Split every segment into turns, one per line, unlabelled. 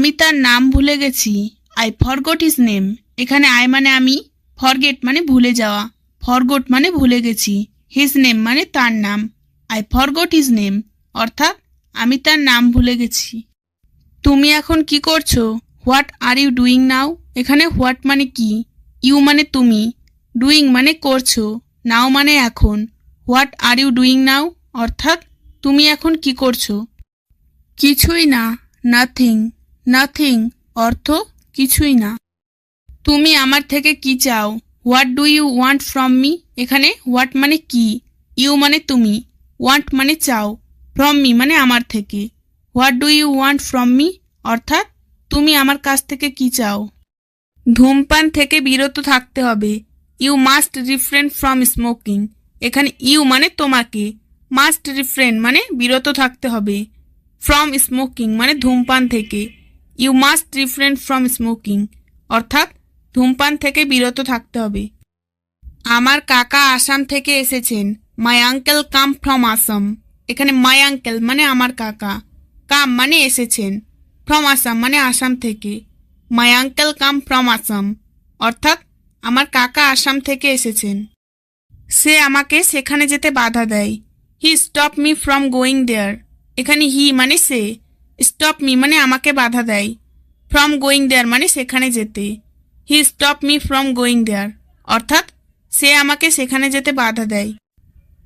আমি তার নাম ভুলে গেছি। I forgot his name. এখানে আই মানে আমি, ফরগেট মানে ভুলে যাওয়া, ফরগট মানে ভুলে গেছি, হিজ নেম মানে তার নাম। আই ফরগট হিজ নেম অর্থাৎ আমি তার নাম ভুলে গেছি। তুমি এখন কি করছো? What are you doing now. এখানে হোয়াট মানে কি, ইউ মানে তুমি, ডুইং মানে করছো, নাও মানে এখন। What are you doing now অর্থাৎ তুমি এখন কি করছো? কিছুই না, নাথিং। নাথিং অর্থ কিছুই না। তুমি আমার থেকে কি চাও? What do you want from me. এখানে হোয়াট মানে কি, ইউ মানে তুমি, ওয়ান্ট মানে চাও, ফ্রম মি মানে আমার থেকে। What do you want from me অর্থাৎ তুমি আমার কাছ থেকে কি চাও? ধূমপান থেকে বিরত থাকতে হবে। You must refrain from smoking. এখানে ইউ মানে তোমাকে, মাস্ট রিফ্রেন মানে বিরত থাকতে হবে, ফ্রম স্মোকিং মানে ধূমপান থেকে। You must refrain from smoking অর্থাৎ ধূমপান থেকে বিরত থাকতে হবে। আমার কাকা আসাম থেকে এসেছেন। My uncle come from Assam. এখানে মাই আঙ্কেল মানে আমার কাকা, কাম মানে এসেছেন, ফ্রম আসাম মানে আসাম থেকে। My uncle come from Assam অর্থাৎ আমার কাকা আসাম থেকে এসেছেন। সে আমাকে সেখানে যেতে বাধা দেয়। He stop me from going there. এখানে হি মানে সে, স্টপ মি মানে আমাকে বাধা দেয়, ফ্রম গোয়িং দেয়ার মানে সেখানে যেতে। He stop me from going there অর্থাৎ সে আমাকে সেখানে যেতে বাধা দেয়।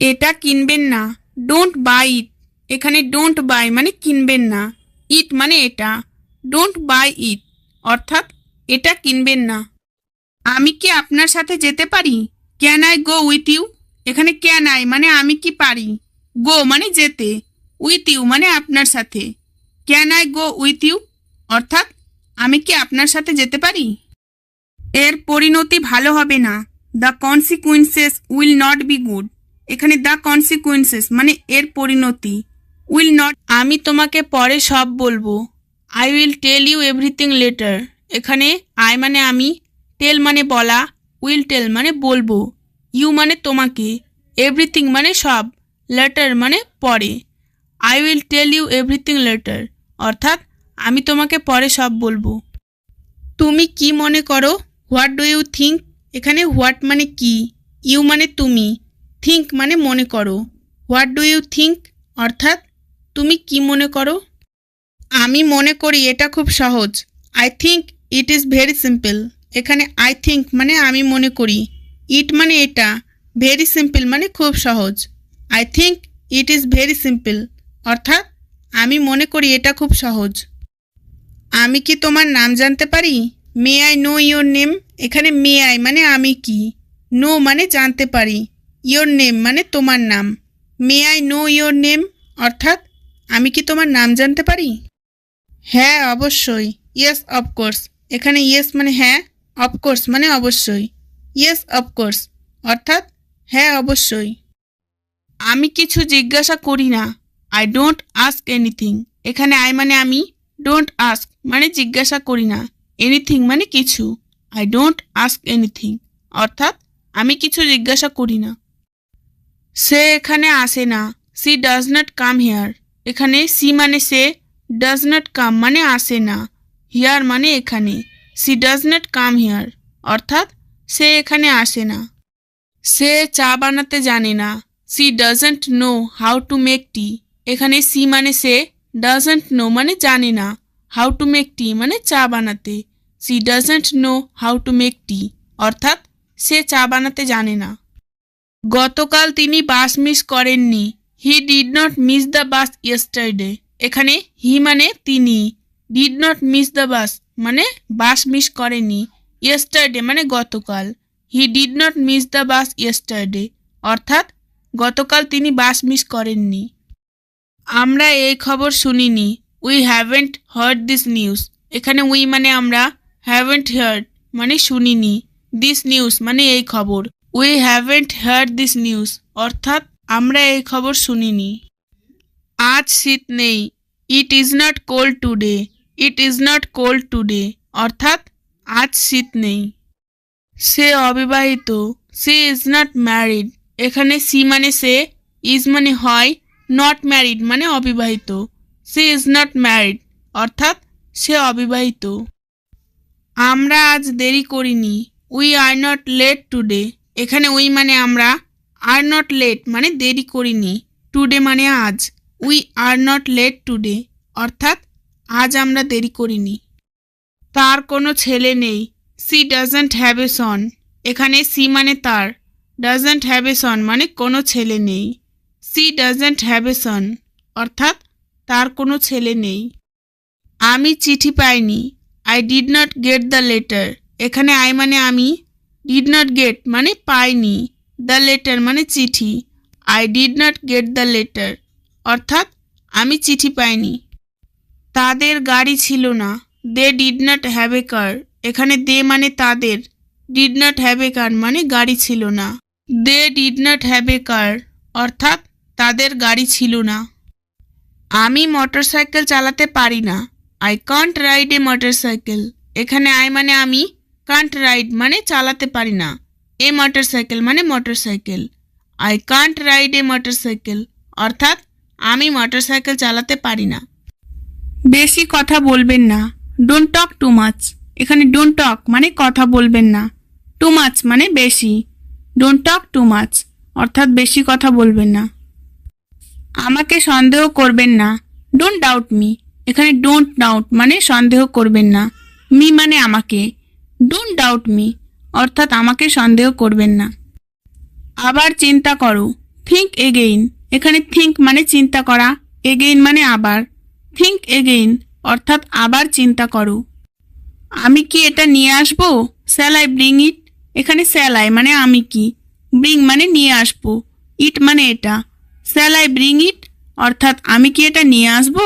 এটা কিনবেন না, ডোন্ট বাই ইট। এখানে ডোন্ট বাই মানে কিনবেন না, ইট মানে এটা, ডোন্ট বাই ইট অর্থাৎ এটা কিনবেন না। আমি কি আপনার সাথে যেতে পারি? Can I go with you. এখানে ক্যান আই মানে আমি কি পারি, গো মানে যেতে, উইথ ইউ মানে আপনার সাথে। Can I go with you অর্থাৎ আমি কি আপনার সাথে যেতে পারি? এর পরিণতি ভালো হবে না। The consequences will not be good. এখানে দ্য কনসিকুয়েন্সেস মানে এর পরিণতি, উইল নট আমি তোমাকে পরে সব বলবো। I will tell you everything later. এখানে আই মানে আমি, টেল মানে বলা, উইল টেল মানে বলবো, ইউ মানে তোমাকে, এভরিথিং মানে সব, লেটার মানে পরে। I will tell you everything later অর্থাৎ আমি তোমাকে পরে সব বলবো। তুমি কি মনে করো? What do you think. এখানে হোয়াট মানে কি, ইউ মানে তুমি, থিঙ্ক মানে মনে করো। হোয়াট ডু ইউ থিঙ্ক অর্থাৎ তুমি কি মনে করো? আমি মনে করি এটা খুব সহজ। I think it is very simple. এখানে আই থিঙ্ক মানে আমি মনে করি, ইট মানে এটা, ভেরি সিম্পল মানে খুব সহজ। I think it is very simple অর্থাৎ আমি মনে করি এটা খুব সহজ। আমি কি তোমার নাম জানতে পারি? May I know your name. এখানে মে আই মানে আমি কি, নো মানে জানতে পারি, ইয়োর নেম মানে তোমার নাম। May I know your name অর্থাৎ আমি কি তোমার নাম জানতে পারি? হ্যাঁ অবশ্যই, ইয়েস অফকোর্স। এখানে ইয়েস মানে হ্যাঁ, অফকোর্স মানে অবশ্যই, ইয়েস অফকোর্স অর্থাৎ হ্যাঁ অবশ্যই। আমি কিছু জিজ্ঞাসা করি না। I don't ask anything. এখানে আই মানে আমি, ডোন্ট আস্ক মানে জিজ্ঞাসা করি না, এনিথিং মানে কিছু। আই ডোন্ট আস্ক এনিথিং অর্থাৎ আমি কিছু জিজ্ঞাসা করি না। সে এখানে আসে না। She does not come here. এখানে সি মানে সে, ডাজ নট কাম মানে আসে না, হিয়ার মানে এখানে। She does not come here অর্থাৎ সে এখানে আসে না। সে চা বানাতে জানে না। She doesn't know how to make tea. এখানে সি মানে সে, ডাজন্ট নো মানে জানে না, হাউ টু মেক টি মানে চা বানাতে। She doesn't know how to make tea অর্থাৎ সে চা বানাতে জানে না। গতকাল তিনি বাস মিস করেননি। He did not miss the bus yesterday. এখানে হি মানে তিনি, did not miss the bus মানে বাস মিস করেনি, ইয়েস্টারডে মানে গতকাল। He did not miss the bus yesterday অর্থাৎ গতকাল তিনি বাস মিস করেননি। আমরা এই খবর শুনিনি। We haven't heard this news. এখানে উই মানে আমরা, হ্যাভেন্ট হার্ড মানে শুনিনি, দিস নিউজ মানে এই খবর। We haven't heard this news অর্থাৎ আমরা এই খবর শুনিনি। আজ শীত নেই। It is not cold today. It is not cold today অর্থাৎ আজ শীত নেই। সে অবিবাহিত। She is not married. এখানে সি মানে সে, ইজ মানে হয়, নট ম্যারিড মানে অবিবাহিত। সি ইজ নট ম্যারিড অর্থাৎ সে অবিবাহিত। আমরা আজ দেরি করিনি, we are not late today. এখানে উই মানে আমরা, আর নট লেট মানে দেরি করিনি, টুডে মানে আজ। We are not late today অর্থাৎ আজ আমরা দেরি করিনি। তার কোনো ছেলে নেই, সি ডাজন্ট হ্যাভ এ সন। এখানে সি মানে তার, ডাজন্ট হ্যাভ এ সন মানে কোনো ছেলে নেই। সি ডাজন্ট হ্যাভ এ সন অর্থাৎ তার কোনো ছেলে নেই। আমি চিঠি পাইনি, I did not get the letter. এখানে আই মানে আমি, ডিড নট গেট মানে পাইনি, দ্য লেটার মানে চিঠি। I did not get the letter অর্থাৎ আমি চিঠি পাইনি। তাদের গাড়ি ছিল না, they did not have a car. এখানে দে মানে তাদের, did not have a car মানে গাড়ি ছিল না। They did not have a car অর্থাৎ তাদের গাড়ি ছিল না। আমি মোটরসাইকেল চালাতে পারি না, I can't ride A motorcycle. এখানে আই মানে আমি, কান্ট রাইড মানে চালাতে পারি না, এ মোটরসাইকেল মানে motorcycle. I can't ride A motorcycle অর্থাৎ আমি মোটরসাইকেল চালাতে পারি না। বেশি কথা বলবেন না, ডোন্ট টক টু মাচ। এখানে ডোন্ট টক মানে কথা বলবেন না, টু মাচ মানে বেশি। ডোন্ট টক টু মাচ অর্থাৎ বেশি কথা বলবেন না। আমাকে সন্দেহ করবেন না, ডোন্ট ডাউট মি। এখানে ডোন্ট ডাউট মানে সন্দেহ করবেন না, মি মানে আমাকে। ডোন্ট ডাউট মি অর্থাৎ আমাকে সন্দেহ করবেন না। আবার চিন্তা করো, থিঙ্ক এগেইন। এখানে থিঙ্ক মানে চিন্তা করা, এগেইন মানে আবার। থিঙ্ক এগেইন অর্থাৎ আবার চিন্তা করো। আমি কি এটা নিয়ে আসবো, শ্যাল আই ব্রিং ইট। এখানে শ্যাল আই মানে আমি কি, ব্রিং মানে নিয়ে আসবো, ইট মানে এটা। শ্যাল আই ব্রিং ইট অর্থাৎ আমি কি এটা নিয়ে আসবো।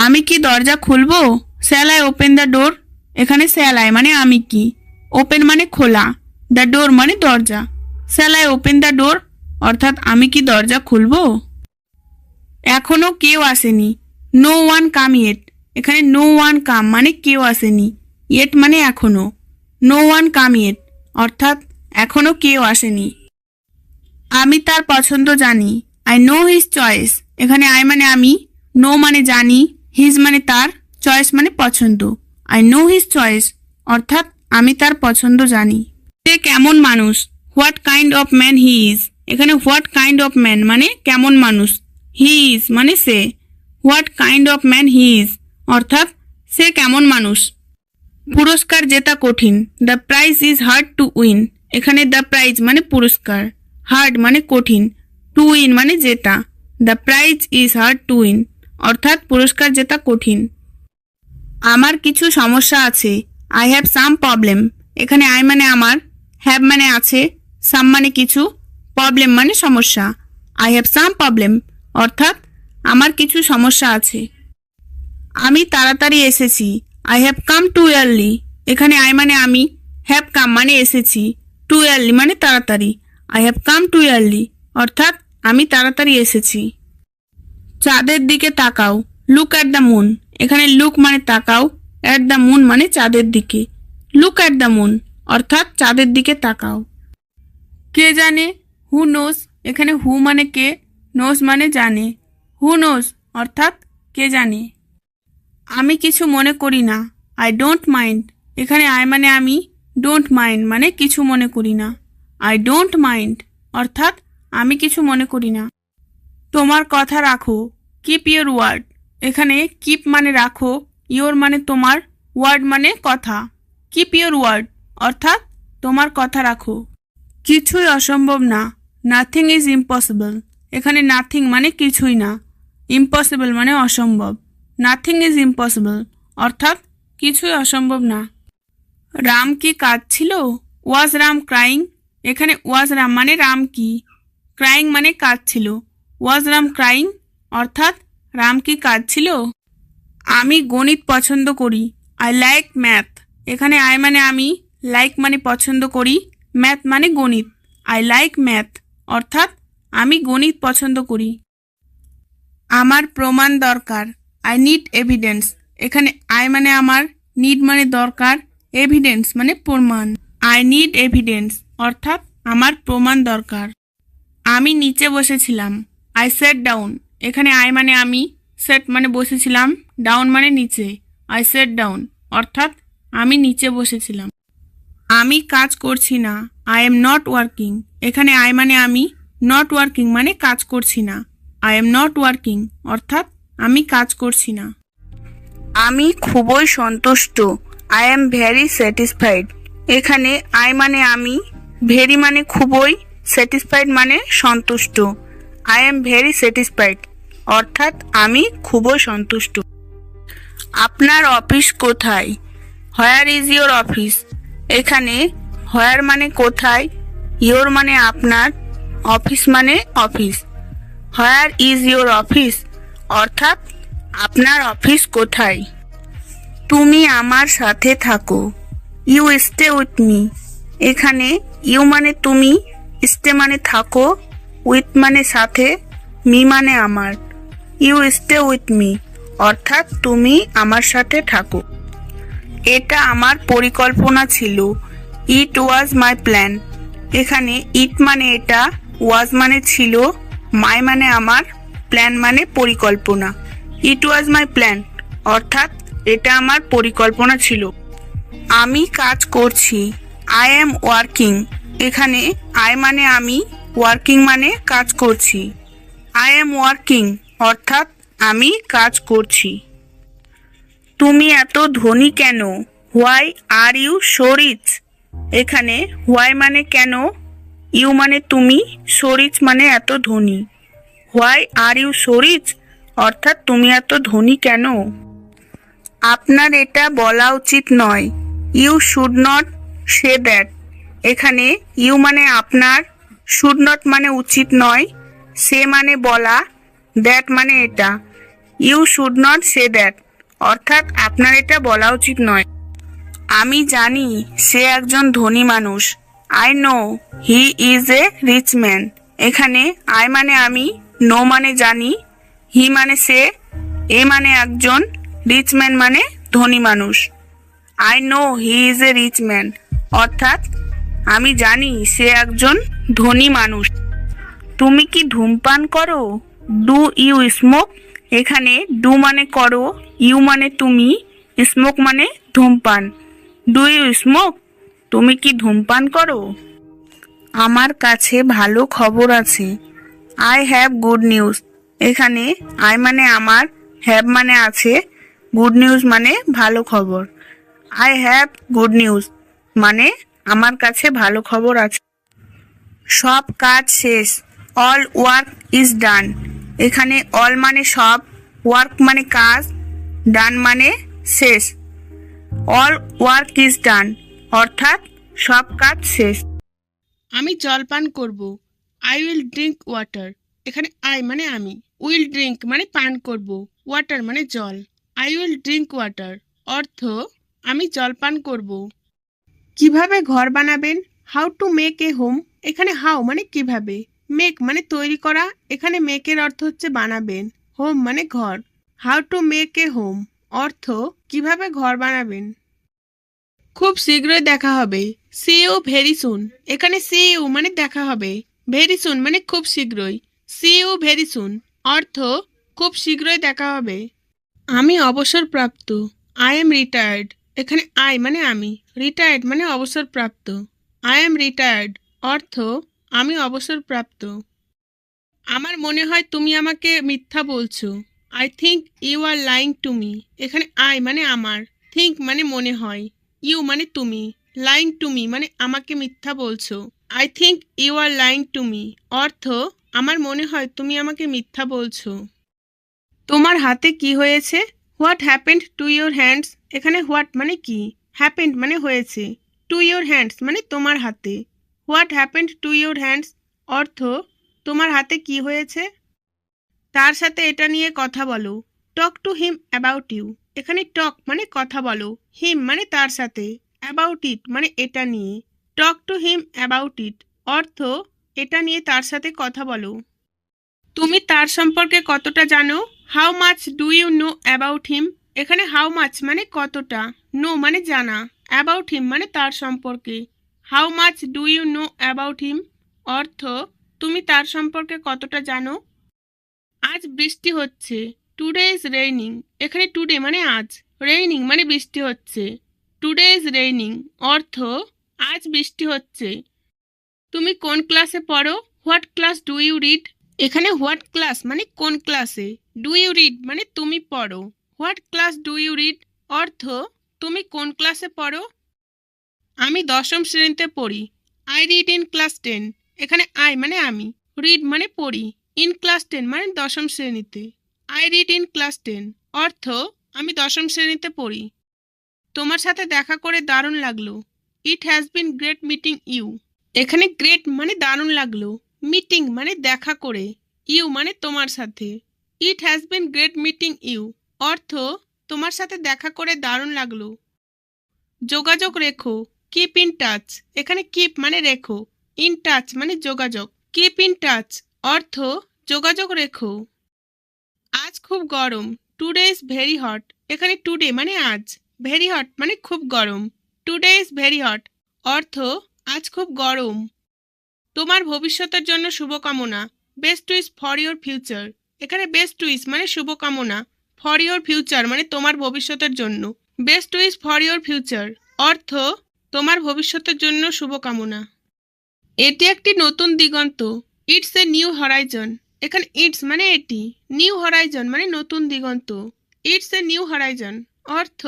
আমি কি দরজা খুলবো, shall I open the door. এখানে শ্যাল আই মানে আমি কি, ওপেন মানে খোলা, দ্য ডোর মানে দরজা। Shall I open the door অর্থাৎ আমি কি দরজা খুলবো। এখনো কেউ আসেনি, নো ওয়ান কাম ইয়েট। এখানে নো ওয়ান কাম মানে কেউ আসেনি, ইয়েট মানে এখনো। নো ওয়ান কাম ইয়েট অর্থাৎ এখনো কেউ আসেনি। আমি তার পছন্দ জানি, আই নো হিজ চয়েস। এখানে আই মানে আমি, নো মানে জানি, হিজ মানে তার, চয়েস মানে পছন্দ। আই নো হিজ চয়েস অর্থাৎ আমি তার পছন্দ জানি। সে কেমন মানুষ, what kind of man he is. এখানে হোয়াট কাইন্ড অফ ম্যান মানে কেমন মানুষ, হি ইজ মানে সে। What kind of man he is অর্থাৎ সে কেমন মানুষ। পুরস্কার জেতা কঠিন, the prize is hard to win. এখানে দ্য প্রাইজ মানে পুরস্কার, হার্ড মানে কঠিন, টু উইন মানে জেতা। The prize is hard to win অর্থাৎ পুরস্কার জেতা কঠিন। আমার কিছু সমস্যা আছে, আই হ্যাভ সাম প্রবলেম। এখানে আই মানে আমার, হ্যাভ মানে আছে, সাম মানে কিছু, প্রবলেম মানে সমস্যা। আই হ্যাভ সাম প্রবলেম অর্থাৎ আমার কিছু সমস্যা আছে। আমি তাড়াতাড়ি এসেছি, I have come too early. এখানে আই মানে আমি, হ্যাভ কাম মানে এসেছি, টু ইয়ারলি মানে তাড়াতাড়ি। I have come too early অর্থাৎ আমি তাড়াতাড়ি এসেছি। চাঁদের দিকে তাকাও, লুক অ্যাট দ্য মুন। এখানে লুক মানে তাকাও, অ্যাট দ্য মুন মানে চাঁদের দিকে। লুক অ্যাট দ্য মুন অর্থাৎ চাঁদের দিকে তাকাও। কে জানে, হু নোজ। এখানে হু মানে কে, নোজ মানে জানে। হু নোজ অর্থাৎ কে জানে। আমি কিছু মনে করি না, আই ডোন্ট মাইন্ড। এখানে আই মানে আমি, ডোন্ট মাইন্ড মানে কিছু মনে করি না। আই ডোন্ট মাইন্ড অর্থাৎ আমি কিছু মনে করি না। তোমার কথা রাখো, কিপ ইয়োর ওয়ার্ড। এখানে কিপ মানে রাখো, ইয়োর মানে তোমার, ওয়ার্ড মানে কথা। কিপ ইয়োর ওয়ার্ড অর্থাৎ তোমার কথা রাখো। কিছুই অসম্ভব না, নাথিং ইজ ইম্পসিবল। এখানে নাথিং মানে কিছুই না, ইম্পসিবল মানে অসম্ভব। নাথিং ইজ ইম্পসিবল অর্থাৎ কিছুই অসম্ভব না। রাম কি কাঁদছিল, ওয়াজ রাম ক্রাইং। এখানে ওয়াজ রাম মানে রাম কি, ক্রাইং মানে কাঁদছিল। ওয়াজ রাম ক্রাইং অর্থাৎ রাম কি কাঁদছিল। আমি গণিত পছন্দ করি, আই লাইক ম্যাথ। এখানে আই মানে আমি, লাইক মানে পছন্দ করি, ম্যাথ মানে গণিত। আই লাইক ম্যাথ অর্থাৎ আমি গণিত পছন্দ করি। আমার প্রমাণ দরকার, আই নিড এভিডেন্স। এখানে আই মানে আমার, নিড মানে দরকার, এভিডেন্স মানে প্রমাণ। আই নিড এভিডেন্স অর্থাৎ আমার প্রমাণ দরকার। আমি নিচে বসেছিলাম, আই সেট ডাউন। এখানে আই মানে আমি, সেট মানে বসেছিলাম, ডাউন মানে নিচে। আই সেট ডাউন অর্থাৎ আমি নিচে বসেছিলাম। আমি কাজ করছি না, আই এম নট ওয়ার্কিং। এখানে আই মানে আমি, নট ওয়ার্কিং মানে কাজ করছি না। আই এম নট ওয়ার্কিং অর্থাৎ আমি কাজ করছি না। আমি খুবই সন্তুষ্ট, আই এম ভেরি স্যাটিসফাইড। এখানে আই মানে আমি, ভেরি মানে খুবই, স্যাটিসফাইড মানে সন্তুষ্ট। আই এম ভেরি স্যাটিসফাইড অর্থাৎ আমি খুবই সন্তুষ্ট। আপনার অফিস কোথায়? Where is your office? এখানে হোয়ার মানে কোথায়, ইয়োর মানে আপনার, অফিস মানে office. Where is your office অর্থাৎ আপনার অফিস কোথায়। তুমি আমার সাথে থাকো, ইউ স্টে উইথ মি। এখানে ইউ মানে তুমি, স্টে মানে থাকো, উইথ মানে সাথে, মি মানে আমার। ইউ স্টে উইথ মি অর্থাৎ তুমি আমার সাথে থাকো। এটা আমার পরিকল্পনা ছিল, ইট ওয়াজ মাই প্ল্যান। এখানে ইট মানে এটা, ওয়াজ মানে ছিল, মাই মানে আমার, প্ল্যান মানে পরিকল্পনা। ইট ওয়াজ মাই প্ল্যান অর্থাৎ এটা আমার পরিকল্পনা ছিল। আমি কাজ করছি, আই এম ওয়ার্কিং। এখানে আই মানে আমি, ওয়ার্কিং মানে কাজ করছি। আই এম ওয়ার্কিং অর্থাৎ আমি কাজ করছি। তুমি এত ধনী কেন? Why are you so rich? এখানে হোয়াই মানে কেন, ইউ মানে তুমি, সো রিচ মানে এত ধনী। Why are you so rich অর্থাৎ তুমি এত ধনী কেন? আপনার এটা বলা উচিত নয়, you should not say that. এখানে ইউ মানে আপনার, শুড নট মানে উচিত নয়, সে মানে বলা, দ্যাট মানে এটা। You should not say that অর্থাৎ আপনার এটা বলা উচিত নয়। আমি জানি সে একজন ধনী মানুষ, I know he is a rich man. এখানে আই মানে আমি, নো মানে জানি, হি মানে সে, এ মানে একজন, রিচ ম্যান মানে ধনী মানুষ। I know he is a rich man অর্থাৎ আমি জানি সে একজন ধনী মানুষ। তুমি কি ধূমপান করো? Do you smoke? এখানে ডু মানে করো, ইউ মানে তুমি, স্মোক মানে ধূমপান। Do you smoke? তুমি কি ধূমপান করো? আমার কাছে ভালো খবর আছে, আই হ্যাভ গুড নিউজ। এখানে আই মানে আমার, হ্যাভ মানে আছে, গুড নিউজ মানে ভালো খবর। আই হ্যাভ গুড নিউজ মানে আমার কাছে ভালো খবর আছে। সব কাজ শেষ, অল ওয়ার্ক ইজ ডান। এখানে অল মানে সব, ওয়ার্ক মানে কাজ, ডান মানে শেষ। অল ওয়ার্ক ইজ ডান অর্থাৎ সব কাজ শেষ। আমি জল পান করব, আই উইল ড্রিঙ্ক ওয়াটার। এখানে আই মানে আমি, উইল ড্রিঙ্ক মানে পান করব, ওয়াটার মানে জল। আই উইল ড্রিঙ্ক ওয়াটার অর্থ আমি জল পান করব। কিভাবে ঘর বানাবেন? How to make a home. এখানে হাউ মানে কিভাবে, মেক মানে তৈরি করা, এখানে মেকের অর্থ হচ্ছে বানাবেন, হোম মানে ঘর। How to make a home অর্থ কিভাবে ঘর বানাবেন। খুব শীঘ্রই দেখা হবে, সি ইউ ভেরি সুন। এখানে সি ইউ মানে দেখা হবে, ভেরি সুন মানে খুব শীঘ্রই। সি ইউ ভেরি সুন অর্থ খুব শীঘ্রই দেখা হবে। আমি অবসরপ্রাপ্ত, আই এম রিটায়ার্ড। এখানে আই মানে আমি, রিটায়ার্ড মানে অবসরপ্রাপ্ত। আই এম রিটায়ার্ড অর্থ আমি অবসরপ্রাপ্ত। আমার মনে হয় তুমি আমাকে মিথ্যা বলছো, I think you are lying to me. এখানে আই মানে আমার, থিঙ্ক মানে মনে হয়, ইউ মানে তুমি, লাইং টু মি মানে আমাকে মিথ্যা বলছো। I think you are lying to me অর্থ আমার মনে হয় তুমি আমাকে মিথ্যা বলছো। তোমার হাতে কি হয়েছে? What happened to your hands. এখানে হোয়াট মানে কি, হ্যাপেন্ড মানে হয়েছে, টু ইয়োর হ্যান্ডস মানে তোমার হাতে। What happened to your hands অর্থ তোমার হাতে কি হয়েছে। তার সাথে এটা নিয়ে কথা বলো, talk to him about you. এখানে টক মানে কথা বলো, হিম মানে তার সাথে, অ্যাবাউট ইট মানে এটা নিয়ে। টক টু হিম অ্যাবাউট ইট অর্থ এটা নিয়ে তার সাথে কথা বলো। তুমি তার সম্পর্কে কতটা জানো? How much do you know about him. এখানে হাউ মাচ মানে কতটা, নো মানে জানা, অ্যাবাউট হিম মানে তার সম্পর্কে। How much do you know about him অর্থ তুমি তার সম্পর্কে কতটা জানো। আজ বৃষ্টি হচ্ছে, টুডে ইজ রেইনিং, এখানে টুডে মানে আজ, রেইনিং মানে বৃষ্টি হচ্ছে। টুডে ইজ রেইনিং অর্থ আজ বৃষ্টি হচ্ছে। তুমি কোন ক্লাসে পড়ো? What class do you read? এখানে হোয়াট ক্লাস মানে কোন ক্লাসে, ডু ইউ রিড মানে তুমি পড়ো। What class do you read অর্থ তুমি কোন ক্লাসে পড়ো। আমি 10ম শ্রেণীতে পড়ি। আই রিড ইন ক্লাস 10, এখানে আই মানে আমি, রিড মানে পড়ি, ইন ক্লাস 10 মানে 10ম শ্রেণীতে। আই রিড ইন ক্লাস 10 অর্থ আমি 10ম শ্রেণীতে পড়ি। তোমার সাথে দেখা করে দারুণ লাগলো। It has been great meeting you, এখানে গ্রেট মানে দারুণ লাগলো, মিটিং মানে দেখা করে, ইউ মানে তোমার সাথে। It has been great meeting you অর্থ তোমার সাথে দেখা করে দারুণ লাগলো। যোগাযোগ রেখো, কিপ ইন টাচ, এখানে কিপ মানে রেখো, ইন টাচ মানে যোগাযোগ, কিপ ইন টাচ অর্থ যোগাযোগ রেখো। আজ খুব গরম, টুডে ইজ ভেরি হট, এখানে টুডে মানে আজ, ভেরি হট মানে খুব গরম, টুডে ইজ ভেরি হট অর্থ আজ খুব গরম। তোমার ভবিষ্যতের জন্য শুভকামনা, best wish for your future, এখানে বেস্ট উইশ মানে শুভকামনা, ফর ইয়োর ফিউচার মানে তোমার ভবিষ্যতের জন্য, best wish for your future অর্থ তোমার ভবিষ্যতের জন্য শুভকামনা। এটি একটি নতুন দিগন্ত, ইটস এ নিউ হরাইজন, এখানে ইটস মানে এটি, নিউ হরাইজন মানে নতুন দিগন্ত, ইটস এ নিউ হরাইজন অর্থ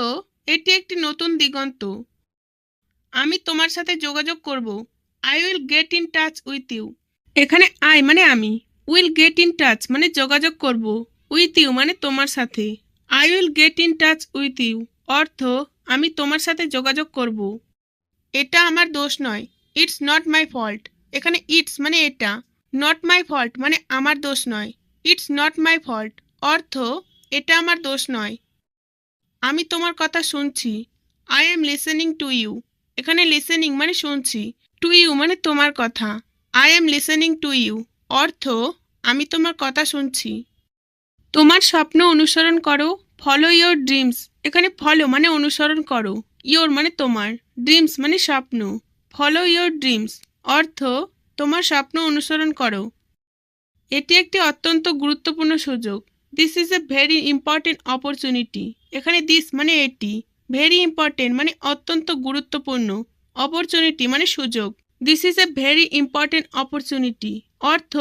এটি একটি নতুন দিগন্ত। আমি তোমার সাথে যোগাযোগ করব, I will get in touch with you, এখানে আই মানে আমি, উইল গেট ইন টাচ মানে যোগাযোগ করব, উইথ ইউ মানে তোমার সাথে, I will get in touch with you অর্থ আমি তোমার সাথে যোগাযোগ করব। এটা আমার দোষ নয়, ইটস নট মাই ফল্ট, এখানে ইটস মানে এটা, নট মাই ফল্ট মানে আমার দোষ নয়, ইটস নট মাই ফল্ট অর্থ এটা আমার দোষ নয়। আমি তোমার কথা শুনছি, I am listening to you, এখানে লিসেনিং মানে শুনছি, টু ইউ মানে তোমার কথা, I am listening to you অর্থ আমি তোমার কথা শুনছি। তোমার স্বপ্ন অনুসরণ করো, ফলো ইয়োর ড্রিমস, এখানে ফলো মানে অনুসরণ করো, ইয়োর মানে তোমার, ড্রিমস মানে স্বপ্ন, ফলো ইয়োর ড্রিমস অর্থ তোমার স্বপ্ন অনুসরণ করো। এটি একটি অত্যন্ত গুরুত্বপূর্ণ সুযোগ, this is a very important opportunity, এখানে দিস মানে এটি, ভেরি ইম্পর্টেন্ট মানে অত্যন্ত গুরুত্বপূর্ণ, অপরচুনিটি মানে সুযোগ, this is a very important opportunity অর্থ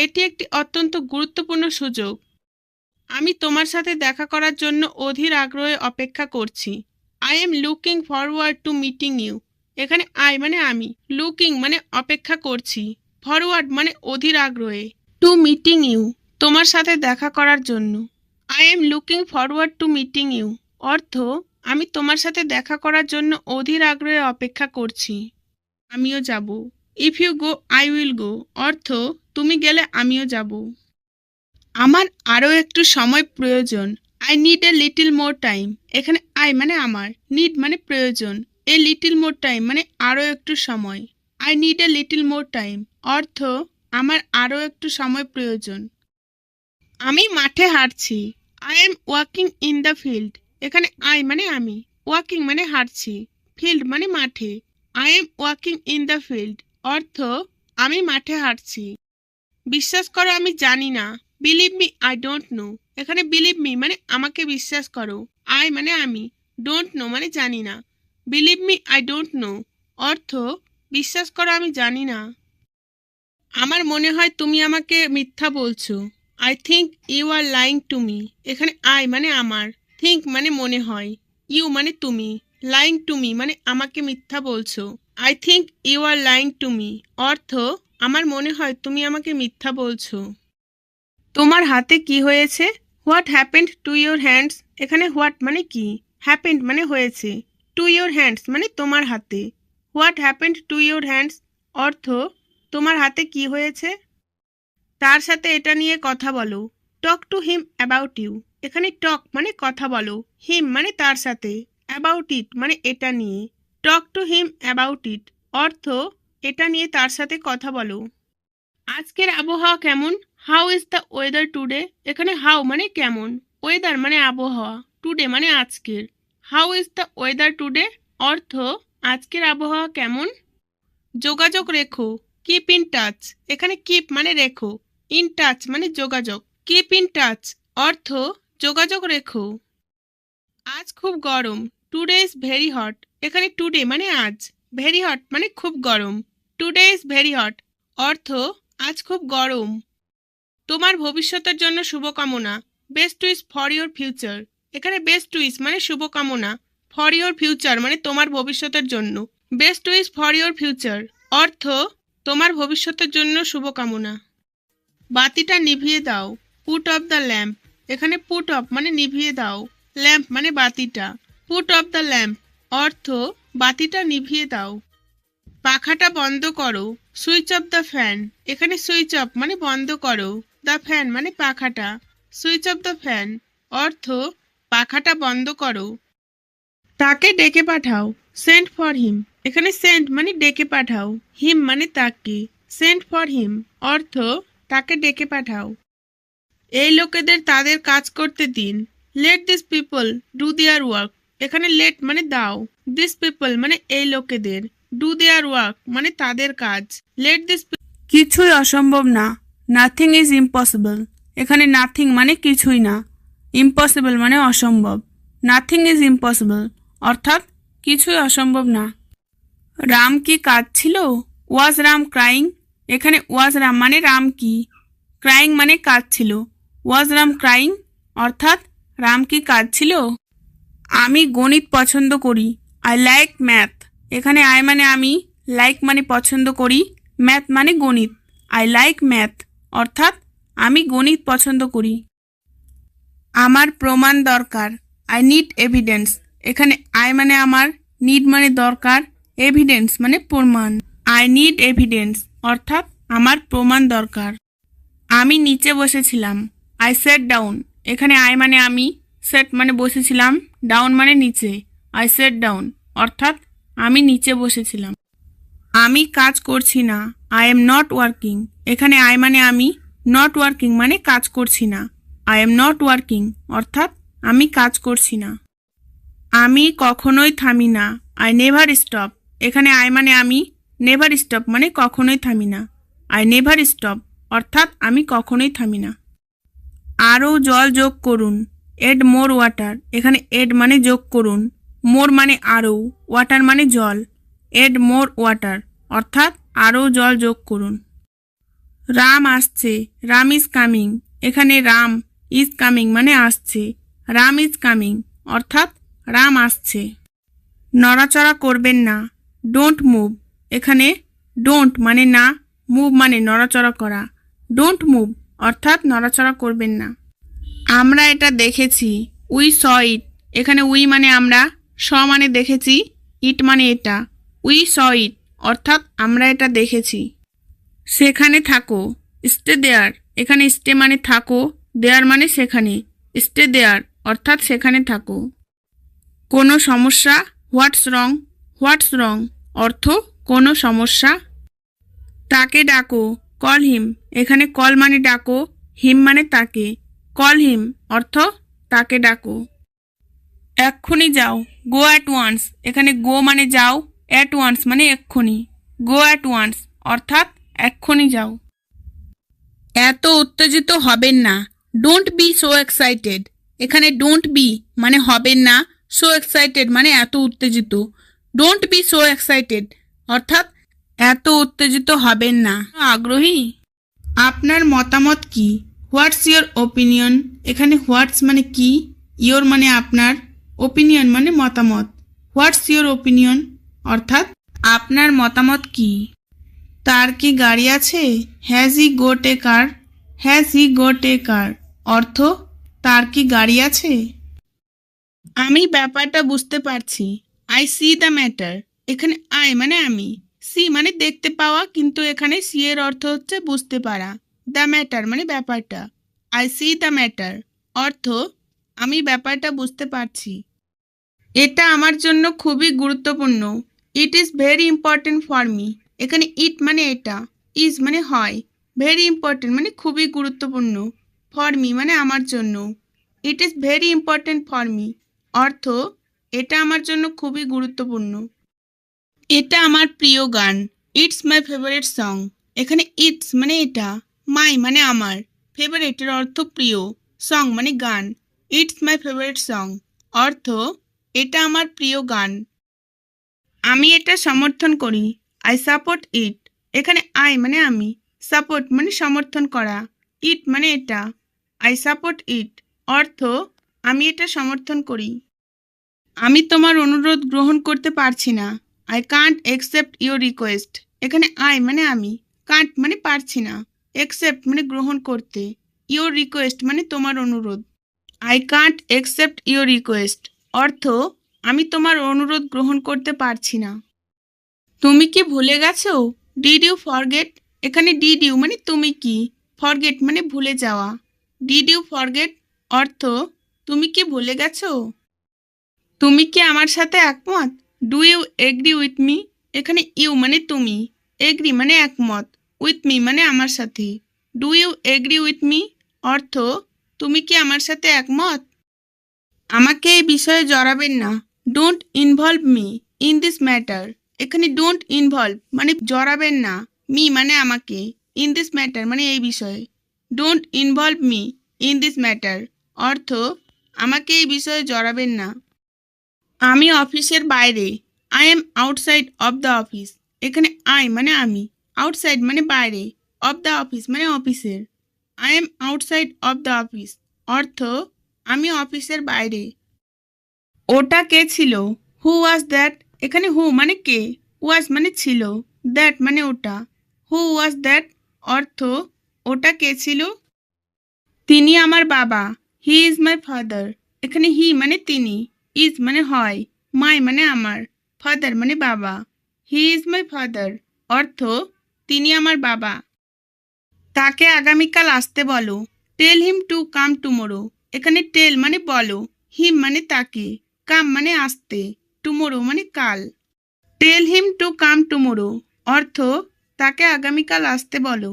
এটি একটি অত্যন্ত গুরুত্বপূর্ণ সুযোগ। আমি তোমার সাথে দেখা করার জন্য অধীর আগ্রহে অপেক্ষা করছি, I am looking forward to meeting you, এখানে আই মানে আমি, লুকিং মানে অপেক্ষা করছি, ফরওয়ার্ড মানে অধীর আগ্রহে, টু মিটিং ইউ তোমার সাথে দেখা করার জন্য, I am looking forward to meeting you অর্থ আমি তোমার সাথে দেখা করার জন্য অধীর আগ্রহে অপেক্ষা করছি। আমিও যাব, if you go I will go অর্থ তুমি গেলে আমিও যাব। আমার আরও একটু সময় প্রয়োজন, I need a little more time, এখানে আই মানে আমার, নিড মানে প্রয়োজন, এ লিটল মোর টাইম মানে আরও একটু সময়, I need a little more time অর্থ আমার আরও একটু সময় প্রয়োজন। আমি মাঠে হাঁটছি, I am walking in the field, এখানে আই মানে আমি, ওয়াকিং মানে হাঁটছি, ফিল্ড মানে মাঠে, I am walking in the field অর্থ আমি মাঠে হাঁটছি। বিশ্বাস করো আমি জানি না, believe me I don't know, এখানে বিলিভ মি মানে আমাকে বিশ্বাস করো, আই মানে আমি, ডোন্ট নো মানে জানি না, believe me I don't know অর্থ বিশ্বাস করো আমি জানি না। আমার মনে হয় তুমি আমাকে মিথ্যা বলছো, I think you are lying to me, এখানে আই মানে আমার, থিঙ্ক মানে মনে হয়, ইউ মানে তুমি, লাইং টু মি মানে আমাকে মিথ্যা বলছো, I think you are lying to me অর্থ আমার মনে হয় তুমি আমাকে মিথ্যা বলছো। তোমার হাতে কি হয়েছে? What happened to your hands, এখানে হোয়াট মানে কি, হ্যাপেন্ড মানে হয়েছে, টু ইয়োর হ্যান্ডস মানে তোমার হাতে, what happened to your hands অর্থ তোমার হাতে কি হয়েছে। তার সাথে এটা নিয়ে কথা বলো, talk to him about you, এখানে টক মানে কথা বলো, হিম মানে তার সাথে, অ্যাবাউট ইট মানে এটা নিয়ে, টক টু হিম অ্যাবাউট ইট অর্থ এটা নিয়ে তার সাথে কথা বলো। আজকের আবহাওয়া কেমন? How is the weather today, এখানে হাউ মানে কেমন, ওয়েদার মানে আবহাওয়া, টুডে মানে আজকের, how is the weather today অর্থ আজকের আবহাওয়া কেমন। যোগাযোগ রেখো, কিপ ইন টাচ, এখানে কিপ মানে রেখো, ইন টাচ মানে যোগাযোগ, কিপ ইন টাচ অর্থ যোগাযোগ রেখো। আজ খুব গরম, টুডে ইজ ভেরি হট। এখানে টুডে মানে আজ, ভেরি হট মানে খুব গরম। টুডে ইজ ভেরি হট অর্থ আজ খুব গরম। তোমার ভবিষ্যতের জন্য শুভকামনা, best wish for your future. এখানে বেস্ট উইশ মানে শুভকামনা, ফর ইয়োর ফিউচার মানে তোমার ভবিষ্যতের জন্য। Best wish for your future অর্থ তোমার ভবিষ্যতের জন্য শুভকামনা। বাতিটা নিভিয়ে দাও, পুট অফ দ্য ল্যাম্প। এখানে পুট অফ মানে নিভিয়ে দাও, ল্যাম্প মানে বাতিটা। পুট অফ দ্য ল্যাম্প অর্থ বাতিটা নিভিয়ে দাও। পাখাটা বন্ধ করো, সুইচ অফ দ্য ফ্যান। এখানে সুইচ অফ মানে বন্ধ করো, দ্য ফ্যান মানে পাখাটা। সুইচ অফ দ্য ফ্যান অর্থ পাখাটা বন্ধ করো। তাকে ডেকে পাঠাও, সেন্ড ফর হিম। এখানে সেন্ড মানে ডেকে পাঠাও, হিম মানে তাকে। সেন্ড ফর হিম অর্থ তাকে ডেকে পাঠাও। এই লোকেদের তাদের কাজ করতে দিন, let this people do their work. এখানে লেট মানে দাও, দিস পিপল মানে এই লোকেদের, ডু দেয়ার ওয়ার্ক মানে তাদের কাজ। লেট দিস, কিছুই অসম্ভব না, নাথিং ইজ ইম্পসিবল। এখানে নাথিং মানে কিছুই না, ইম্পসিবল মানে অসম্ভব। নাথিং ইজ ইম্পসিবল অর্থাৎ কিছুই অসম্ভব না। রাম কি কাঁদছিল, ওয়াজ রাম ক্রাইং। এখানে ওয়াজ রাম মানে রাম কি, ক্রাইং মানে কাঁদছিল। ওয়াজ রাম ক্রাইং অর্থাৎ রাম কি কাঁদছিল। আমি গণিত পছন্দ করি, আই লাইক ম্যাথ। এখানে আই মানে আমি, লাইক মানে পছন্দ করি, ম্যাথ মানে গণিত। আই লাইক ম্যাথ অর্থাৎ আমি গণিত পছন্দ করি। আমার প্রমাণ দরকার, আই নিড এভিডেন্স। এখানে আই মানে আমার, নিড মানে দরকার, এভিডেন্স মানে প্রমাণ। আই নিড এভিডেন্স অর্থাৎ আমার প্রমাণ দরকার। আমি নিচে বসেছিলাম, আই সেট ডাউন। এখানে আই মানে আমি, সেট মানে বসেছিলাম, ডাউন মানে নিচে। আই সেট ডাউন অর্থাৎ আমি নিচে বসেছিলাম। আমি কাজ করছি না, আই এম নট ওয়ার্কিং। এখানে আই মানে আমি, নট ওয়ার্কিং মানে কাজ করছি না। আই এম নট ওয়ার্কিং অর্থাৎ আমি কাজ করছি না। আমি কখনোই থামি না, আই নেভার স্টপ। এখানে আই মানে আমি, নেভার স্টপ মানে কখনোই থামি না। আই নেভার স্টপ অর্থাৎ আমি কখনোই থামি না। আরও জল যোগ করুন, এড মোর ওয়াটার। এখানে এড মানে যোগ করুন, মোর মানে আরও, ওয়াটার মানে জল। এড মোর ওয়াটার অর্থাৎ আরও জল যোগ করুন। রাম আসছে, রাম ইজ কামিং। এখানে রাম ইজ কামিং মানে আসছে, রাম ইজ কামিং অর্থাৎ রাম আসছে। নড়াচড়া করবেন না, ডোন্ট মুভ। এখানে ডোন্ট মানে না, মুভ মানে নড়াচড়া করা। ডোন্ট মুভ অর্থাৎ নড়াচড়া করবেন না। আমরা এটা দেখেছি, উই স ইট। এখানে উই মানে আমরা, স মানে দেখেছি, ইট মানে এটা। উই স ইট অর্থাৎ আমরা এটা দেখেছি। সেখানে থাকো, স্টে দেয়ার। এখানে স্টে মানে থাকো, দেয়ার মানে সেখানে। স্টে দেয়ার অর্থাৎ সেখানে থাকো। কোনো সমস্যা, হোয়াটস রং। হোয়াটস রং অর্থ কোনো সমস্যা। তাকে ডাকো, কল হিম। এখানে কল মানে ডাকো, হিম মানে তাকে। কল হিম অর্থ তাকে ডাকো। এক্ষুনি যাও, গো অ্যাট ওয়ান্স। এখানে গো মানে যাও, অ্যাট ওয়ান্স মানে এক্ষুনি। গো অ্যাট ওয়ান্স অর্থাৎ এক্ষুনি যাও। এত উত্তেজিত হবেন না, ডোন্ট বি সো এক্সাইটেড। এখানে ডোন্ট বি মানে হবেন না, সো এক্সাইটেড মানে এত উত্তেজিত। ডোন্ট বি সো এক্সাইটেড অর্থাৎ এত উত্তেজিত হবেন না। আগ্রহী, আপনার মতামত কি, হোয়াটস ইয়োর ওপিনিয়ন। এখানে হোয়াটস মানে কি, ইয়োর মানে আপনার, ওপিনিয়ন মানে মতামত। হোয়াটস ইয়োর ওপিনিয়ন অর্থাৎ আপনার মতামত কি। তার কি গাড়ি আছে, has he got a car. Has he got a car অর্থ তার কি গাড়ি আছে। আমি ব্যাপারটা বুঝতে পারছি, আই সি দ্য ম্যাটার। এখানে আই মানে আমি, সি মানে দেখতে পাওয়া, কিন্তু এখানে সি এর অর্থ হচ্ছে বুঝতে পারা। দ্য ম্যাটার মানে ব্যাপারটা। আই সি দ্য ম্যাটার অর্থ আমি ব্যাপারটা বুঝতে পারছি। এটা আমার জন্য খুবই গুরুত্বপূর্ণ, it is very important for me. এখানে ইট মানে এটা, ইজ মানে হয়, ভেরি ইম্পর্টেন্ট মানে খুবই গুরুত্বপূর্ণ, ফর মি মানে আমার জন্য। It is very important for me অর্থ এটা আমার জন্য খুবই গুরুত্বপূর্ণ। এটা আমার প্রিয় গান, ইটস মাই ফেভারিট সং। এখানে ইটস মানে এটা, মাই মানে আমার, ফেভারিটের অর্থ প্রিয়, সং মানে গান। ইটস মাই ফেভারিট সং অর্থ এটা আমার প্রিয় গান। আমি এটা সমর্থন করি। আই সাপোর্ট ইট। এখানে আই মানে আমি, সাপোর্ট মানে সমর্থন করা, ইট মানে এটা। আই সাপোর্ট ইট অর্থ আমি এটা সমর্থন করি। আমি তোমার অনুরোধ গ্রহণ করতে পারছি না। I can't accept your request. এখানে আই মানে আমি, কান্ট মানে পারছি না, একসেপ্ট মানে গ্রহণ করতে, ইউর রিকোয়েস্ট মানে তোমার অনুরোধ। I can't accept your request অর্থ আমি তোমার অনুরোধ গ্রহণ করতে পারছি না। তুমি কি ভুলে গেছো? Did you forget. এখানে ডিড ইউ মানে তুমি কি, ফরগেট মানে ভুলে যাওয়া। ডিড ইউ ফরগেট অর্থ তুমি কি ভুলে গেছো? তুমি কি আমার সাথে একমত? Do you agree with me. এখানে ইউ মানে তুমি, এগ্রি মানে একমত, উইথ মি মানে আমার সাথে। Do you agree with me অর্থ তুমি কি আমার সাথে একমত? আমাকে এই বিষয়ে জড়াবেন না। Don't involve me in this matter. এখানে ডোন্ট ইনভলভ মানে জড়াবেন না, মি মানে আমাকে, ইন দিস ম্যাটার মানে এই বিষয়ে। Don't involve me in this matter অর্থ আমাকে এই বিষয়ে জড়াবেন না। আমি অফিসের বাইরে। I am outside of the office. এখানে আই মানে আমি, আউটসাইড মানে বাইরে, অফ দ্য অফিস মানে অফিসের। I am outside of the office অর্থ আমি অফিসের বাইরে। ওটা কে ছিল? হু ওয়াজ দ্যাট। এখানে হু মানে কে, ওয়াজ মানে ছিল, দ্যাট মানে ওটা। হু ওয়াজ দ্যাট অর্থ ওটা কে ছিল? তিনি আমার বাবা। He is my father. এখানে হি মানে তিনি, ইজ মানে হয়, মাই মানে আমার, ফাদার মানে বাবা। হি ইজ মাই ফাদার অর্থ তিনি আমার বাবা। তাকে আগামীকাল আসতে বলো। টেল হিম টু কাম টুমোরো। এখানে টেল মানে বলো, হিম মানে তাকে, কাম মানে আসতে, টুমোরো মানে কাল। টেল হিম টু কাম টুমোরো অর্থ তাকে আগামীকাল আসতে বলো।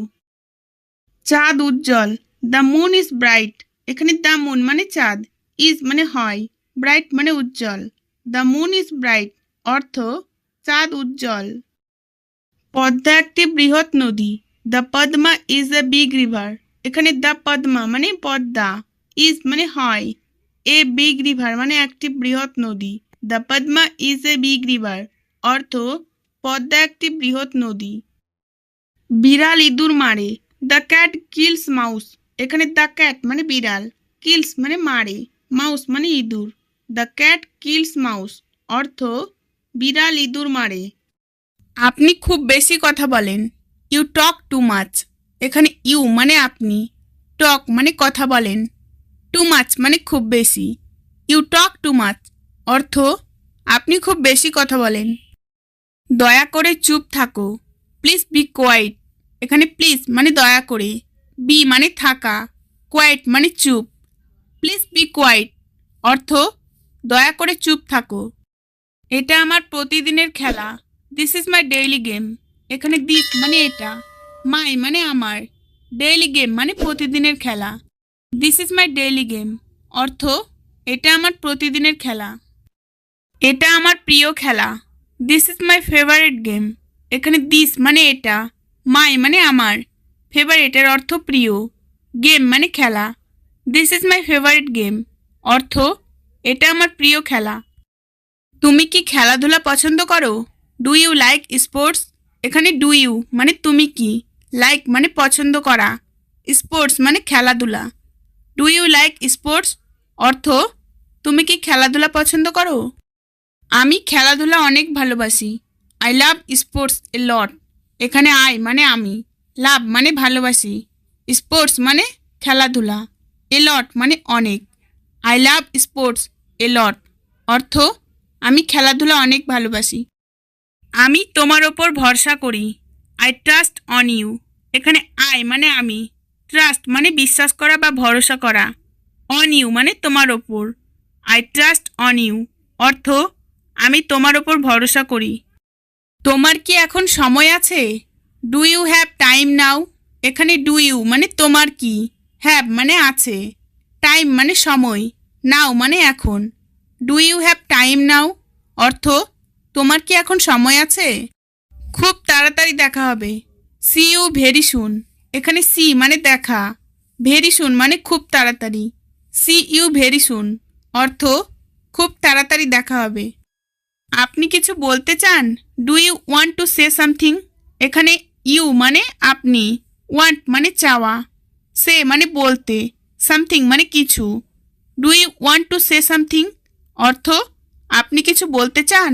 চাঁদ উজ্জ্বল। The moon is bright. এখানে দ্য মুন মানে চাঁদ, ইজ মানে হয়, ব্রাইট মানে উজ্জ্বল। দ্য মুন ইজ ব্রাইট অর্থ চাঁদ উজ্জ্বল। পদ্মা একটি বৃহৎ নদী। The Padma is a big river. এখানে দ্য পদ্মা মানে পদ্মা, ইজ মানে হয়, এ বিগ রিভার মানে একটি বৃহৎ নদী। The Padma is a big river অর্থ পদ্মা একটি বৃহৎ নদী। বিড়াল ইঁদুর মারে। The cat kills mouse. এখানে দ্য ক্যাট মানে বিড়াল, কিলস মানে মারে, মাউস মানে ইঁদুর। দ্য ক্যাট কিলস মাউস অর্থ বিড়াল ইঁদুর মারে। আপনি খুব বেশি কথা বলেন। You talk too much. এখানে ইউ মানে আপনি, টক মানে কথা বলেন, টু মাচ মানে খুব বেশি। ইউ টক টু মাচ অর্থ আপনি খুব বেশি কথা বলেন। দয়া করে চুপ থাকো। Please be quiet. এখানে প্লিজ মানে দয়া করে, বি মানে থাকা, কোয়াইট মানে চুপ। প্লিজ বি কোয়াইট অর্থ দয়া করে চুপ থাকো। এটা আমার প্রতিদিনের খেলা। This is my daily game. এখানে দিস মানে এটা, মাই মানে আমার, ডেইলি গেম মানে প্রতিদিনের খেলা। This is my daily game অর্থ এটা আমার প্রতিদিনের খেলা। এটা আমার প্রিয় খেলা। This is my favourite game. এখানে দিস মানে এটা, মাই মানে আমার, ফেভারিটের অর্থ প্রিয়, গেম মানে খেলা। This is my favourite game অর্থ এটা আমার প্রিয় খেলা। তুমি কি খেলাধুলা পছন্দ করো? Do you like sports. এখানে ডু ইউ মানে তুমি কি, লাইক মানে পছন্দ করা, স্পোর্টস মানে খেলাধুলা। ডু ইউ লাইক স্পোর্টস অর্থ তুমি কি খেলাধুলা পছন্দ করো? আমি খেলাধুলা অনেক ভালোবাসি। আই লাভ স্পোর্টস এ লট। এখানে আই মানে আমি, লাভ মানে ভালোবাসি, স্পোর্টস মানে খেলাধুলা, এ লট মানে অনেক। আই লাভ স্পোর্টস এ লট অর্থ আমি খেলাধুলা অনেক ভালোবাসি। আমি তোমার ওপর ভরসা করি। I trust on you. এখানে আই মানে আমি, ট্রাস্ট মানে বিশ্বাস করা বা ভরসা করা, অন ইউ মানে তোমার ওপর। আই ট্রাস্ট অন ইউ অর্থ আমি তোমার ওপর ভরসা করি। তোমার কি এখন সময় আছে? ডু ইউ হ্যাভ টাইম নাও। এখানে ডু ইউ মানে তোমার কি, হ্যাভ মানে আছে, টাইম মানে সময়, নাও মানে এখন। ডু ইউ হ্যাভ টাইম নাও অর্থ তোমার কি এখন সময় আছে? খুব তাড়াতাড়ি দেখা হবে। See you very soon. এখানে সি মানে দেখা, ভেরি সুন মানে খুব তাড়াতাড়ি, সি ইউ ভেরি সুন অর্থ খুব তাড়াতাড়ি দেখা হবে। আপনি কিছু বলতে চান? Do you want to say something? এখানে ইউ মানে আপনি, ওয়ান্ট মানে চাওয়া, সে মানে বলতে, সামথিং মানে কিছু। Do you want to say something অর্থ আপনি কিছু বলতে চান?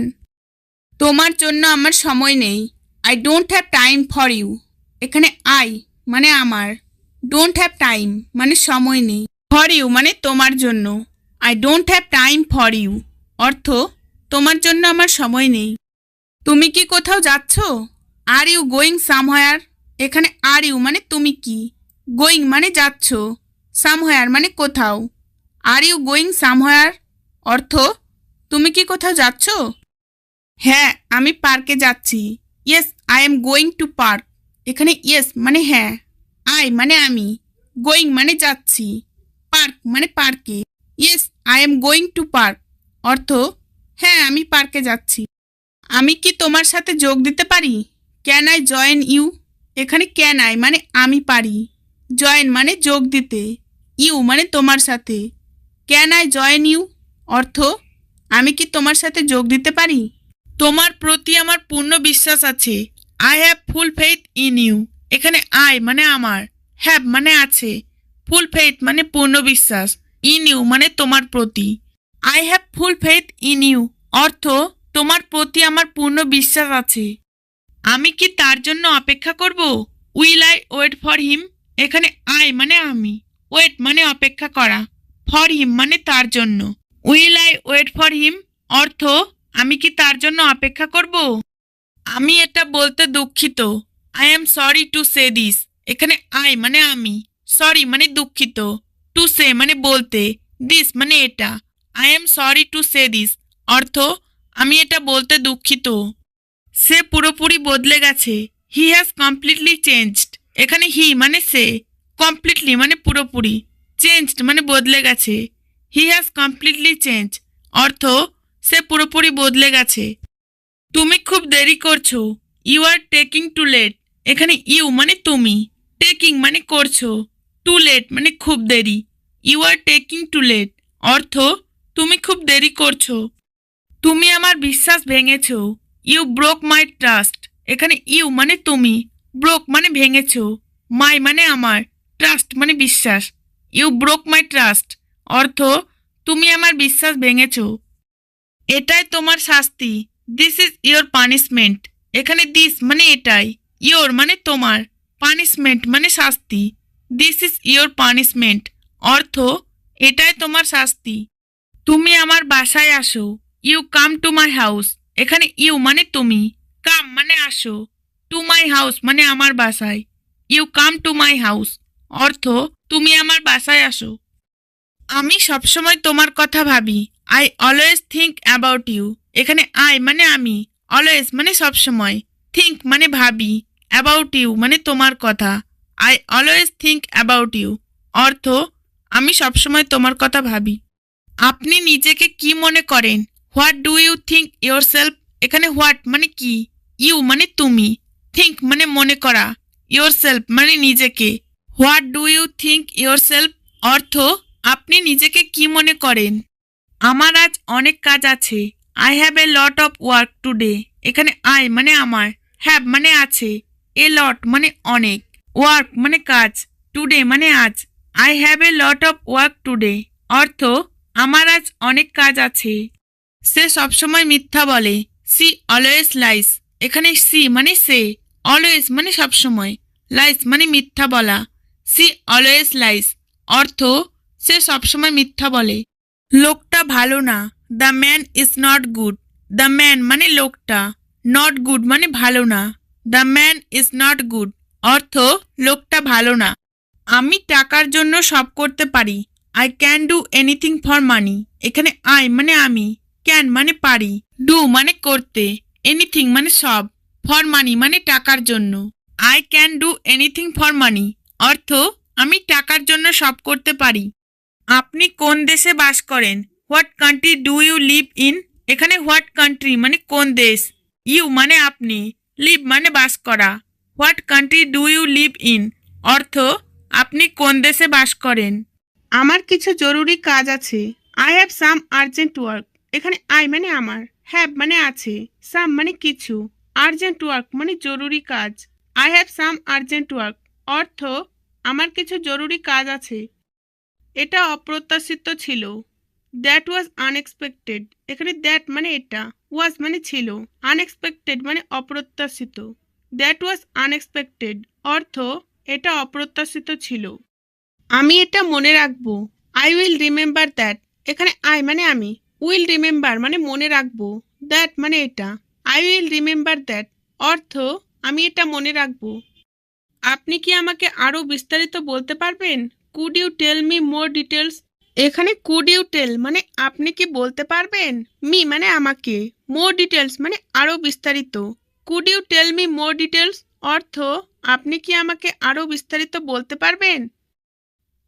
তোমার জন্য আমার সময় নেই। I don't have time for you. এখানে আই মানে আমার, ডোন্ট হ্যাভ টাইম মানে সময় নেই, ফর ইউ মানে তোমার জন্য। I don't have time for you অর্থ তোমার জন্য আমার সময় নেই। তুমি কি কোথাও যাচ্ছ? Are you going somewhere? এখানে আর ইউ মানে তুমি কি, গোয়িং মানে যাচ্ছ, সামহোয়ার মানে কোথাও। আর ইউ গোয়িং সামহোয়ার অর্থ তুমি কি কোথাও যাচ্ছ? হ্যাঁ, আমি পার্কে যাচ্ছি। Yes I am going to park. এখানে ইয়েস মানে হ্যাঁ, আই মানে আমি, গোয়িং মানে যাচ্ছি, পার্ক মানে পার্কে। Yes I am going to park অর্থ হ্যাঁ, আমি পার্কে যাচ্ছি। আমি কি তোমার সাথে যোগ দিতে পারি? Can I join you? এখানে ক্যান আই মানে আমি পারি, জয়েন মানে যোগ দিতে, ইউ মানে তোমার সাথে। ক্যান আই জয়েন ইউ অর্থ আমি কি তোমার সাথে যোগ দিতে পারি? তোমার প্রতি আমার পূর্ণ বিশ্বাস আছে। I have full faith in you. এখানে আই মানে আমার, হ্যাভ মানে আছে, ফুল ফেইথ মানে পূর্ণ বিশ্বাস, ইন ইউ মানে তোমার প্রতি। I have full faith in you অর্থ তোমার প্রতি আমার পূর্ণ বিশ্বাস আছে। আমি কি তার জন্য অপেক্ষা করব? Will I wait for him? এখানে আই মানে আমি, ওয়েট মানে অপেক্ষা করা, ফর হিম মানে তার জন্য। Will I wait for him অর্থ আমি কি তার জন্য অপেক্ষা করব? আমি এটা বলতে দুঃখিত। I am sorry to say this. এখানে আই মানে আমি, সরি মানে দুঃখিত, টু সে মানে বলতে, দিস মানে এটা। I am sorry to say this অর্থ আমি এটা বলতে দুঃখিত। সে পুরোপুরি বদলে গেছে। He has completely changed. এখানে হি মানে সে, কমপ্লিটলি মানে পুরোপুরি, চেঞ্জড মানে বদলে গেছে। হি হ্যাজ কমপ্লিটলি চেঞ্জ অর্থ সে পুরোপুরি বদলে গেছে। তুমি খুব দেরি করছো। You are taking too late. এখানে ইউ মানে তুমি, টেকিং মানে করছো, টু লেট মানে খুব দেরি। You are taking too late অর্থ তুমি খুব দেরি করছো। তুমি আমার বিশ্বাস ভেঙেছো। You broke my trust. এখানে ইউ মানে তুমি, ব্রোক মানে ভেঙেছো, মাই মানে আমার, ট্রাস্ট মানে বিশ্বাস। ইউ ব্রোক মাই ট্রাস্ট অর্থ তুমি আমার বিশ্বাস ভেঙেছো। এটাই তোমার শাস্তি। This is your punishment. এখানে দিস মানে এটাই, ইয়োর মানে তোমার, পানিশমেন্ট মানে শাস্তি। দিস ইজ ইয়োর পানিশমেন্ট অর্থ এটাই তোমার শাস্তি। তুমি আমার বাসায় আসো। You come to my house. এখানে ইউ মানে তুমি, কাম মানে আসো, টু মাই হাউস মানে আমার বাসায়। You come to my house অর্থ তুমি আমার বাসায় আসো। আমি সবসময় তোমার কথা ভাবি। I always think about you. এখানে আই মানে আমি, অলওয়েজ মানে সবসময়, থিঙ্ক মানে ভাবি, অ্যাবাউট ইউ মানে তোমার কথা। I always think about you অর্থ আমি সবসময় তোমার কথা ভাবি। আপনি নিজেকে কি মনে করেন? What do you think yourself? এখানে হোয়াট মানে কি, ইউ মানে তুমি, থিঙ্ক মানে মনে করা, ইয়োর সেলফ মানে নিজেকে। What do you think yourself অর্থ আপনি নিজেকে কি মনে করেন? আমার আজ অনেক কাজ আছে। I have a lot of work today. এখানে আই মানে আমার, হ্যাভ মানে আছে, এ লট মানে অনেক, ওয়ার্ক মানে কাজ, টুডে মানে আজ। I have a lot of work today অর্থ আমার আজ অনেক কাজ আছে। সে সবসময় মিথ্যা বলে। She always lies. এখানে সি মানে সে, অলওয়েজ মানে সবসময়, লাইস মানে মিথ্যা বলা। সি অলওয়েজ লাইস অর্থ সে সবসময় মিথ্যা বলে। লোকটা ভালো না। The man is not good. The man মানে লোকটা, নট গুড মানে ভালো না। The man is not good অর্থ লোকটা ভালো না। আমি টাকার জন্য সব করতে পারি। I can do anything for money. এখানে আই মানে আমি, ক্যান মানে পারি, ডু মানে করতে, এনিথিং মানে সব, ফর মানি মানে টাকার জন্য। I can do anything for money অর্থ আমি টাকার জন্য সব করতে পারি। আপনি কোন দেশে বাস করেন? What country do you live in? এখানে হোয়াট কান্ট্রি মানে কোন দেশ, ইউ মানে আপনি, লিভ মানে বাস করা। What country do you live in অর্থ আপনি কোন দেশে বাস করেন। আমার কিছু জরুরি কাজ আছে। I have some urgent work. এখানে আই মানে আমার, হ্যাভ মানে আছে, সাম মানে কিছু, আর্জেন্ট ওয়ার্ক মানে জরুরি কাজ। I have some urgent work অর্থ আমার কিছু জরুরি কাজ আছে। এটা অপ্রত্যাশিত ছিল। That was unexpected. এখানে দ্যাট মানে এটা, ওয়াজ মানে ছিল, আনএক্সপেক্টেড মানে অপ্রত্যাশিত। দ্যাট ওয়াজ আনএক্সপেক্টেড অর্থ এটা অপ্রত্যাশিত ছিল। আমি এটা মনে রাখবো। I will remember that. এখানে আই মানে আমি, উইল রিমেম্বার মানে মনে রাখবো, দ্যাট মানে এটা। আই উইল রিমেম্বার দ্যাট অর্থ আমি এটা মনে রাখবো। আপনি কি আমাকে আরও বিস্তারিত বলতে পারবেন? Could you tell me more details. এখানে কুড ইউ টেল মানে আপনি কি বলতে পারবেন, মি মানে আমাকে, মোর ডিটেলস মানে আরও বিস্তারিত। Could you tell me more details অর্থ আপনি কি আমাকে আরও বিস্তারিত বলতে পারবেন?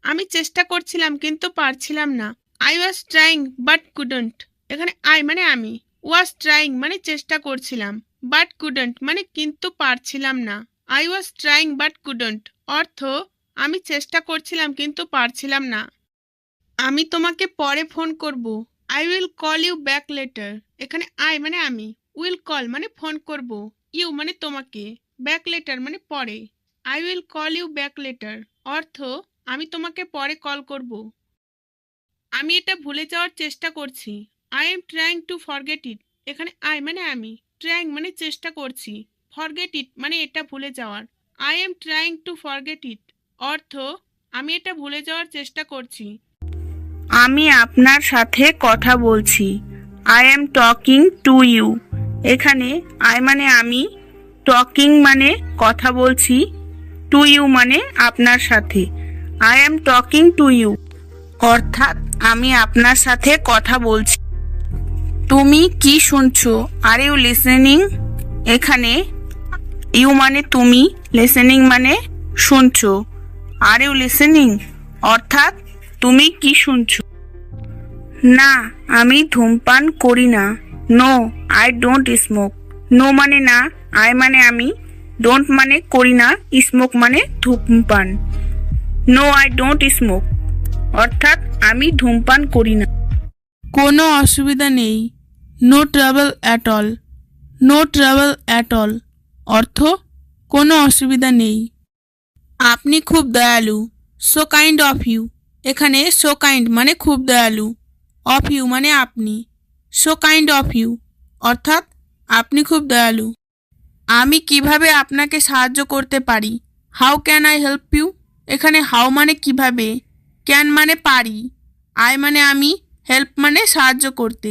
আমি চেষ্টা করছিলাম কিন্তু পারছিলাম না। I was trying but couldn't. এখানে আই মানে আমি, ওয়াজ ট্রাইং মানে চেষ্টা করছিলাম, বাট কুডন্ট মানে কিন্তু পারছিলাম না। I was trying but couldn't অর্থ আমি চেষ্টা করছিলাম কিন্তু পারছিলাম না। আমি তোমাকে পরে ফোন করব। I will call you back later. এখানে আই মানে আমি, উইল কল মানে ফোন করব, ইউ মানে তোমাকে, ব্যাক লেটার মানে পরে। I will call you back later অর্থ আমি তোমাকে পরে কল করব। আমি এটা ভুলে যাওয়ার চেষ্টা করছি। I am trying to forget it. এখানে আই মানে আমি, ট্রাইং মানে চেষ্টা করছি, ফরগেট ইট মানে এটা ভুলে যাওয়ার। I am trying to forget it অর্থ আমি এটা ভুলে যাওয়ার চেষ্টা করছি। আমি আপনার সাথে কথা বলছি। I am talking to you. এখানে আই মানে আমি, টকিং মানে কথা বলছি, টু ইউ মানে আপনার সাথে। I am talking to you অর্থাৎ আমি আপনার সাথে কথা বলছি। তুমি কি শুনছো? Are you listening. এখানে ইউ মানে তুমি, লিসেনিং মানে শুনছো। আর ইউ লিসেনিং অর্থাৎ তুমি কি শুনছো? না, আমি ধূমপান করি না। No, I don't smoke. No মানে না, আই মানে আমি, ডোন্ট মানে করি না, স্মোক মানে ধূমপান। নো, আই ডোন্ট স্মোক অর্থাৎ আমি ধূমপান করি না। কোনো অসুবিধা নেই। No trouble at all. No trouble at all অর্থ কোনো অসুবিধা নেই। আপনি খুব দয়ালু। So kind of you. এখানে সো কাইন্ড মানে খুব দয়ালু, অফ ইউ মানে আপনি। সো কাইন্ড অফ ইউ অর্থাৎ আপনি খুব দয়ালু। আমি কিভাবে আপনাকে সাহায্য করতে পারি? How can I help you. এখানে হাউ মানে কিভাবে, ক্যান মানে পারি, আই মানে আমি, হেল্প মানে সাহায্য করতে,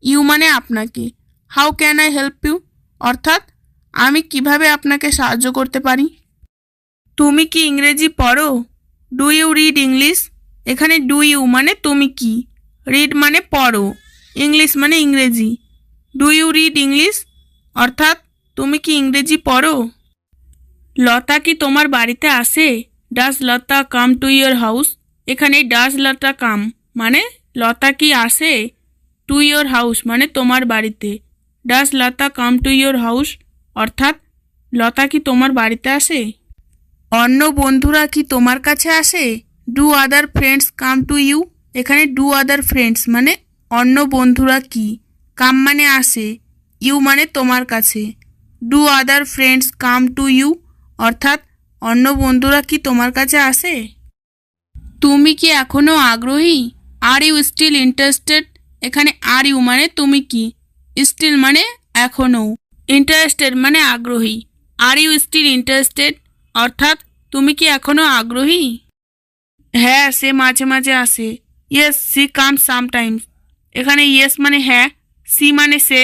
ইউ মানে আপনাকে। How can I help you অর্থাৎ আমি কিভাবে আপনাকে সাহায্য করতে পারি। তুমি কি ইংরেজি পড়ো? Do you read English. এখানে ডু ইউ মানে তুমি কি, রিড মানে পড়ো, ইংলিশ মানে ইংরেজি। ডু ইউ রিড ইংলিশ অর্থাৎ তুমি কি ইংরেজি পড়ো? লতা কি তোমার বাড়িতে আসে? Does Lata come to your house. এখানে ডাজ লতা কাম মানে লতা কি আসে, টু ইয়োর হাউস মানে তোমার বাড়িতে। Does Lata come to your house অর্থাৎ লতা কি তোমার বাড়িতে আসে? অন্য বন্ধুরা কি তোমার কাছে আসে? Do other friends come to you. এখানে ডু আদার ফ্রেন্ডস মানে অন্য বন্ধুরা কি, কাম মানে আসে, ইউ মানে তোমার কাছে। Do other friends come to you অর্থাৎ অন্য বন্ধুরা কি তোমার কাছে আসে? তুমি কি এখনও আগ্রহী? Are you still interested. এখানে আর ইউ মানে তুমি কি, স্টিল মানে এখনও, ইন্টারেস্টেড মানে আগ্রহী। আর ইউ স্টিল ইন্টারেস্টেড অর্থাৎ তুমি কি এখনও আগ্রহী? হ্যাঁ, সে মাঝে মাঝে আসে। Yes, she comes sometimes. এখানে ইয়েস মানে হ্যাঁ, সি মানে সে,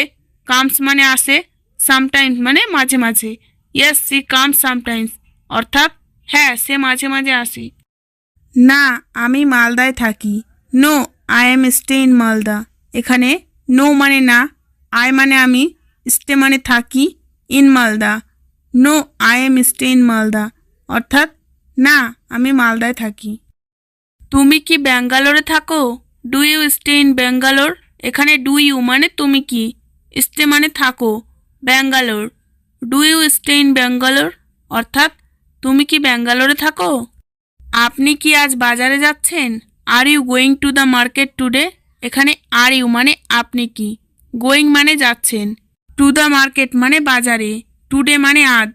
কামস মানে আসে, সামটাইমস মানে মাঝে মাঝে। ইয়েস, সি কামস সামটাইমস অর্থাৎ হ্যাঁ, সে মাঝে মাঝে আসে। না, আমি মালদায় থাকি। No, I am stay in Malda. এখানে নো মানে না, আই মানে আমি, স্টে মানে থাকি, in Malda. No, I am stay in Malda অর্থাৎ না, আমি মালদায় থাকি। তুমি কি ব্যাঙ্গালোরে থাকো? Do you stay in Bangalore. এখানে ডু ইউ মানে তুমি কি, স্টে মানে থাকো, Bangalore. Do you stay in Bangalore অর্থাৎ তুমি কি ব্যাঙ্গালোরে থাকো? আপনি কি আজ বাজারে যাচ্ছেন? Are you going to the market today? এখানে আর ইউ মানে আপনি কি, গোয়িং মানে যাচ্ছেন, টু দ্য মার্কেট মানে বাজারে, টুডে মানে আজ।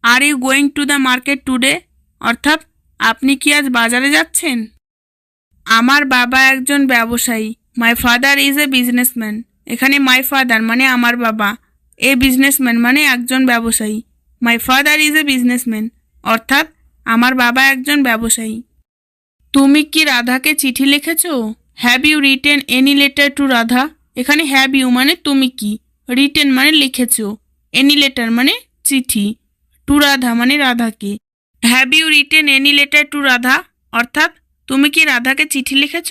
Are you going to the market today অর্থাৎ আপনি কি আজ বাজারে যাচ্ছেন? আমার বাবা একজন ব্যবসায়ী, my father is a businessman. এখানে মাই ফাদার মানে আমার বাবা, এ বিজনেসম্যান মানে একজন ব্যবসায়ী, my father is a businessman অর্থাৎ আমার বাবা একজন ব্যবসায়ী। তুমি কি রাধাকে চিঠি লিখেছ? Have you written any letter to Radha? এখানে হ্যাভ ইউ মানে তুমি কি, রিটেন মানে লিখেছ, এনি লেটার মানে চিঠি, টু রাধা মানে রাধাকে। Have you written any letter to Radha অর্থাৎ তুমি কি রাধাকে চিঠি লিখেছ?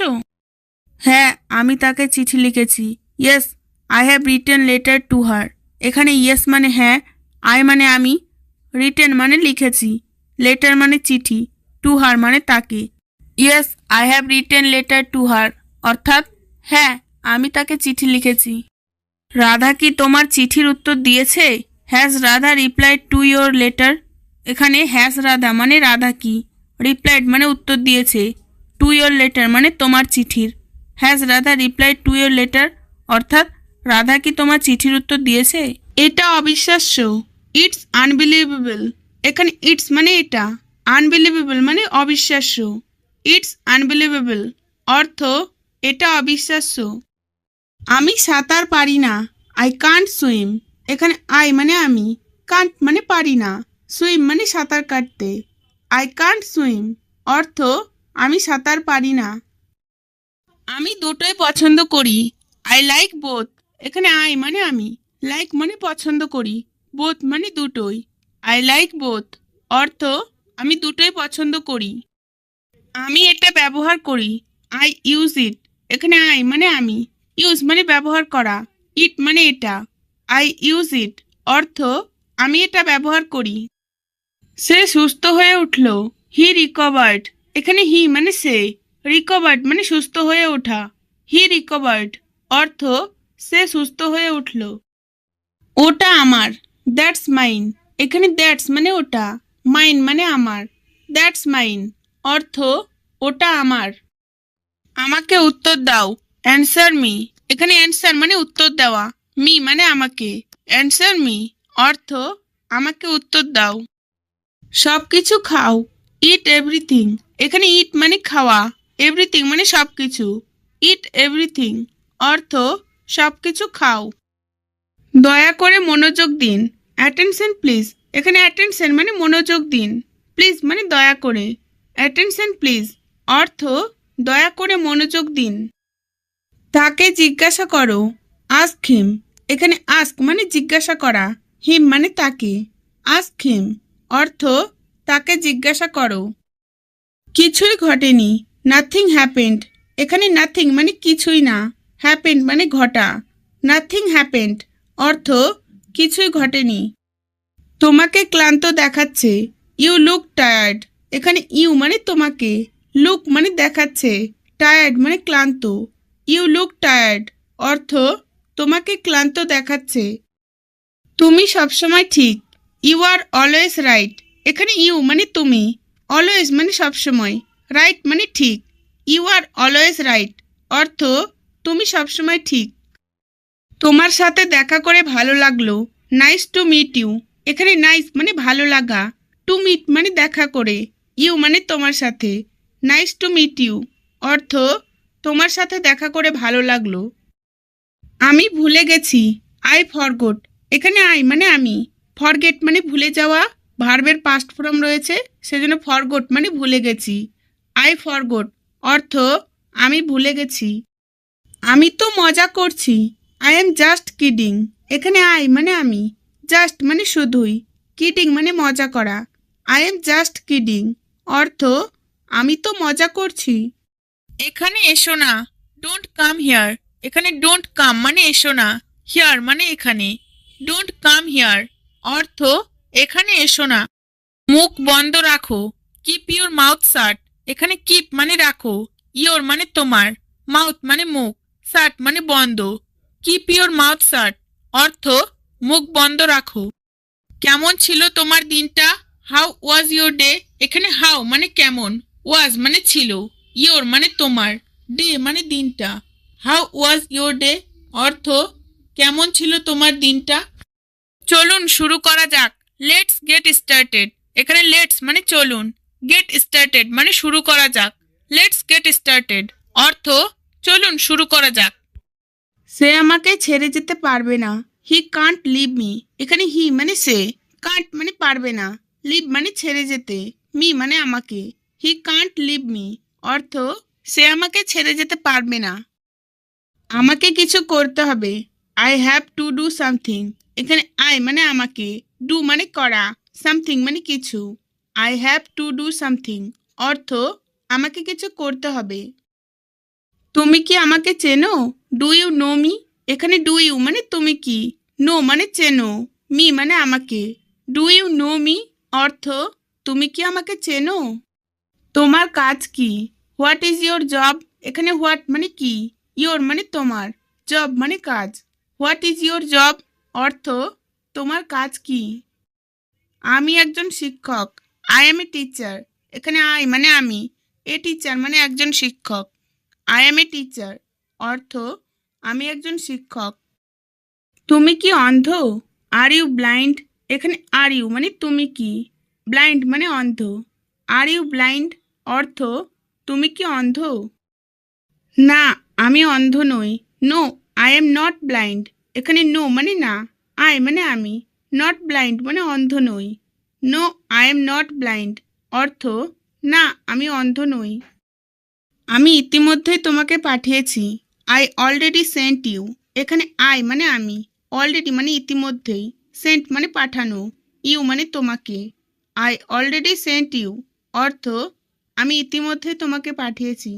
হ্যাঁ, আমি তাকে চিঠি লিখেছি। Yes, I have written letter to her. এখানে ইয়েস মানে হ্যাঁ, আই মানে আমি, রিটেন মানে লিখেছি, লেটার মানে চিঠি, টু হার মানে তাকে। Yes, I have written letter to her অর্থাৎ হ্যাঁ, আমি তাকে চিঠি লিখেছি। রাধা কি তোমার চিঠির উত্তর দিয়েছে? Has Radha replied to your letter? এখানে হ্যাজ রাধা মানে রাধা কি, রিপ্লাইড মানে উত্তর দিয়েছে, টু ইয়োর লেটার মানে তোমার চিঠির। Has Radha replied to your letter অর্থাৎ রাধা কি তোমার চিঠির উত্তর দিয়েছে? এটা অবিশ্বাস্য, ইটস আনবিলিভেবল। এখানে ইটস মানে এটা, আনবিলিভেবল মানে অবিশ্বাস্য, ইটস আনবিলিভেবল অর্থ এটা অবিশ্বাস্য। আমি সাঁতার পারি না, আই কান্ট সুইম। এখানে আই মানে আমি, কান্ট মানে পারি না, সুইম মানে সাঁতার কাটতে, আই কান্ট সুইম অর্থ আমি সাঁতার পারি না। আমি দুটোই পছন্দ করি, আই লাইক বোথ। এখানে আই মানে আমি, লাইক মানে পছন্দ করি, বোথ মানে দুটোই, আই লাইক বোথ অর্থ আমি দুটোই পছন্দ করি। আমি এটা ব্যবহার করি, আই ইউজ ইট। এখানে আই মানে আমি, ইউজ মানে ব্যবহার করা, ইট মানে এটা, আই ইউজ ইট অর্থ আমি এটা ব্যবহার করি। সে সুস্থ হয়ে উঠল, হি রিকভার্ড। এখানে হি মানে সে, রিকভার্ড মানে সুস্থ হয়ে ওঠা, হি রিকভার্ড অর্থ সে সুস্থ হয়ে উঠল। ওটা আমার, দ্যাটস মাইন। এখানে দ্যাটস মানে ওটা, মাইন মানে আমার, দ্যাটস মাইন অর্থ ওটা আমার। আমাকে উত্তর দাও, অ্যান্সার মি। এখানে অ্যান্সার মানে উত্তর দেওয়া, মি মানে আমাকে, অ্যান্সার মি অর্থ আমাকে উত্তর দাও। সব কিছু খাও, ইট এভরিথিং। এখানে ইট মানে খাওয়া, এভরিথিং মানে সব কিছু, ইট এভরিথিং অর্থ সব কিছু খাও। দয়া করে মনোযোগ দিন, অ্যাটেনশন প্লিজ। এখানে অ্যাটেনশন মানে মনোযোগ দিন, প্লিজ মানে দয়া করে, অ্যাটেনশন প্লিজ অর্থ দয়া করে মনোযোগ দিন। তাকে জিজ্ঞাসা করো, আস্ক হিম। এখানে আস্ক মানে জিজ্ঞাসা করা, হিম মানে তাকে, আস্ক হিম অর্থ তাকে জিজ্ঞাসা করো। কিছুই ঘটেনি, নাথিং হ্যাপেন্ড। এখানে নাথিং মানে কিছুই না, হ্যাপেন্ড মানে ঘটা, নাথিং হ্যাপেন্ড অর্থ কিছুই ঘটেনি। তোমাকে ক্লান্ত দেখাচ্ছে, ইউ লুক টায়ার্ড। এখানে ইউ মানে তোমাকে, লুক মানে দেখাচ্ছে, টায়ার্ড মানে ক্লান্ত, ইউ লুক টায়ার্ড অর্থ তোমাকে ক্লান্ত দেখাচ্ছে। তুমি সবসময় ঠিক, ইউ আর অলওয়েজ রাইট। এখানে ইউ মানে তুমি, অলওয়েজ মানে সবসময়, রাইট মানে ঠিক, ইউ আর অলওয়েজ রাইট অর্থ তুমি সবসময় ঠিক। তোমার সাথে দেখা করে ভালো লাগলো, নাইস টু মিট ইউ। এখানে নাইস মানে ভালো লাগা, টু মিট মানে দেখা করে, ইউ মানে তোমার সাথে, নাইস টু মিট ইউ অর্থ তোমার সাথে দেখা করে ভালো লাগলো। আমি ভুলে গেছি, আই ফরগট। এখানে আই মানে আমি, ফরগেট মানে ভুলে যাওয়া, ভার্বের পাস্ট ফর্ম রয়েছে সেজন্য ফরগট মানে ভুলে গেছি, আই ফরগট অর্থ আমি ভুলে গেছি। আমি তো মজা করছি, আই এম জাস্ট কিডিং। এখানে আই মানে আমি, জাস্ট মানে শুধুই, কিডিং মানে মজা করা, আই এম জাস্ট কিডিং অর্থ আমি তো মজা করছি। এখানে এসো না, ডোন্ট কাম হিয়ার। এখানে ডোন্ট কাম মানে এসো না, হিয়ার মানে এখানে, ডোন্ট কাম হিয়ার অর্থ এখানে এসো না। মুখ বন্ধ রাখো, কিপ ইউর মাউথ শাট। এখানে কিপ মানে রাখো, ইয়োর মানে তোমার, মাউথ মানে মুখ, শাট মানে বন্ধ, কিপ ইউর মাউথ শাট অর্থ মুখ বন্ধ রাখো। কেমন ছিল তোমার দিনটা, হাউ ওয়াজ ইউর ডে। এখানে হাউ মানে কেমন, ওয়াজ মানে ছিল, ইয়োর মানে তোমার, ডে মানে দিনটা। হাউ ওয়াজ ইয়োর ডে অর্থ কেমন ছিল তোমার দিনটা। চলুন শুরু করা যাক। Let's get started. এখানে লেটস মানে চলুন, গেট স্টার্টেড মানে শুরু করা যাক। লেটস গেট স্টার্টেড অর্থ চলুন শুরু করা যাক। সে আমাকে ছেড়ে যেতে পারবে না। He can't leave me. এখানে হি মানে সে, কান্ট মানে পারবে না, লিভ মানে ছেড়ে যেতে, মি মানে আমাকে। হি কান্ট লিভ মি অর্থ সে আমাকে ছেড়ে যেতে পারবে না। আমাকে কিছু করতে হবে। I have to do something. এখানে আই মানে আমাকে, ডু মানে করা, সামথিং মানে কিছু। I have to do something অর্থ আমাকে কিছু করতে হবে। তুমি কি আমাকে চেনো? Do you know me. এখানে ডু ইউ মানে তুমি কি, নো মানে চেনো, মি মানে আমাকে। ডু ইউ নো মি অর্থ তুমি কি আমাকে চেনো? তোমার কাজ কি? What is your job. এখানে হোয়াট মানে কি, ইয়োর মানে তোমার, জব মানে কাজ। হোয়াট ইজ ইয়োর জব অর্থ তোমার কাজ কি? আমি একজন শিক্ষক। I M a teacher. এখানে আই মানে আমি, এ টিচার মানে একজন শিক্ষক। আই এম এ টিচার অর্থ আমি একজন শিক্ষক। তুমি কি অন্ধ? Are you blind. এখানে আর ইউ মানে তুমি কি, ব্লাইন্ড মানে অন্ধ। আর ইউ ব্লাইন্ড অর্থ তুমি কি অন্ধ? না, আমি অন্ধ নই। No, I am not blind. এখানে নো মানে না, আই মানে আমি, নট ব্লাইন্ড মানে অন্ধ নই। No, I am not blind অর্থ না, আমি অন্ধ নই। আমি ইতিমধ্যেই তোমাকে পাঠিয়েছি। I already sent you. এখানে আই মানে আমি, অলরেডি মানে ইতিমধ্যেই, সেন্ট মানে পাঠানো, ইউ মানে তোমাকে। আই অলরেডি সেন্ট ইউ অর্থ আমি ইতিমধ্যে তোমাকে পাঠিয়েছি।